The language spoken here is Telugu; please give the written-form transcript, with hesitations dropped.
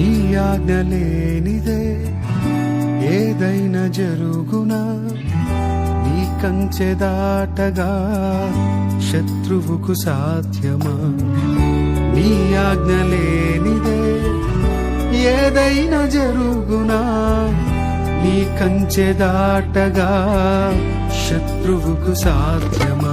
నీ ఆజ్ఞ లేనిదే ఏదైనా జరుగునా, నీ కంచె దాటగా శత్రువుకు సాధ్యమా? నీ ఆజ్ఞ లేనిదే ఏదైనా జరుగునా, నీ కంచె దాటగా శత్రువుకు సాధ్యమా?